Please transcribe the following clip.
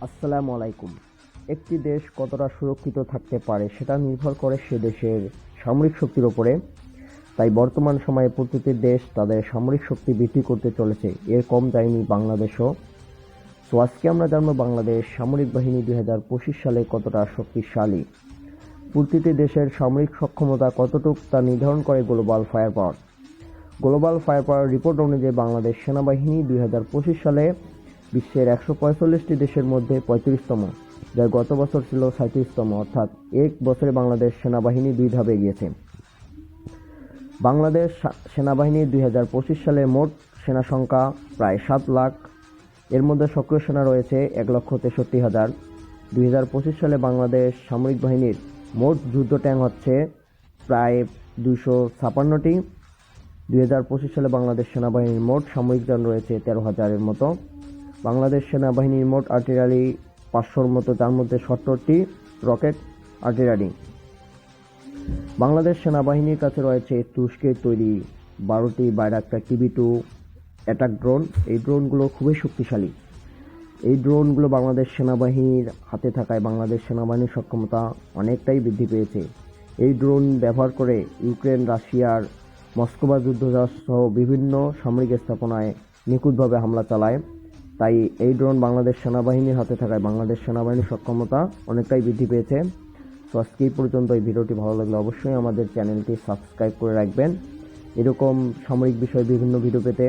আসসালামু আলাইকুম। একটি দেশ কতটা সুরক্ষিত থাকতে পারে সেটা নির্ভর করে সে দেশের সামরিক শক্তির উপরে। তাই বর্তমান সময়ে প্রতিটি দেশ তাদের সামরিক শক্তি বৃদ্ধি করতে চলেছে, এর কম যায়নি বাংলাদেশও। সো আজকে আমরা জানবো বাংলাদেশ সামরিক বাহিনী 2025 সালে কতটা শক্তিশালী। প্রতিটি দেশের সামরিক সক্ষমতা কতটুকু তা নির্ধারণ করে গ্লোবাল ফায়ার পাওয়ার। গ্লোবাল ফায়ার পাওয়ার রিপোর্ট অনুযায়ী বাংলাদেশ সেনাবাহিনী 2025 সালে বিশ্বের 145টি দেশের মধ্যে 35তম, যা গত বছর ছিল 37তম, অর্থাৎ এক বছরে বাংলাদেশ সেনাবাহিনী 2 ধাপ এগিয়েছে। বাংলাদেশ সেনাবাহিনীর 2025 সালে মোট সেনা সংখ্যা প্রায় 7 লাখ। এর মধ্যে সক্রিয় সেনা রয়েছে 1,63,000। 2025 সালে বাংলাদেশ সামরিক বাহিনীর মোট যুদ্ধ ট্যাঙ্ক হচ্ছে প্রায় 256টি। 2025 সালে বাংলাদেশ সেনাবাহিনীর মোট সামরিক যান রয়েছে 13,000-এর মতো। বাংলাদেশ সেনাবাহিনীর মোট আর্টিলারি 500-র মতো, যার মধ্যে 70টি রকেট আর্টিলারি। বাংলাদেশ সেনাবাহিনীর কাছে রয়েছে তুরস্কের তৈরি 12টি বাইরাক্টার TB2 অ্যাটাক ড্রোন। এই ড্রোনগুলো খুবই শক্তিশালী। এই ড্রোনগুলো বাংলাদেশ সেনাবাহিনীর হাতে থাকায় বাংলাদেশ সেনাবাহিনীর সক্ষমতা অনেকটাই বৃদ্ধি পেয়েছে। এই ড্রোন ব্যবহার করে ইউক্রেন রাশিয়ার মস্কোবা যুদ্ধজাহাজ সহ বিভিন্ন সামরিক স্থাপনায় নিখুঁতভাবে হামলা চালায়। তাই এই ড্রোন বাংলাদেশ সেনাবাহিনীর হাতে থাকায় বাংলাদেশ সেনাবাহিনীর সক্ষমতা অনেকটাই বৃদ্ধি পেয়েছে। তো আজকে এই পর্যন্ত। এই ভিডিওটি ভালো লাগলে অবশ্যই আমাদের চ্যানেলটি সাবস্ক্রাইব করে রাখবেন এরকম সামরিক বিষয়ে বিভিন্ন ভিডিও পেতে।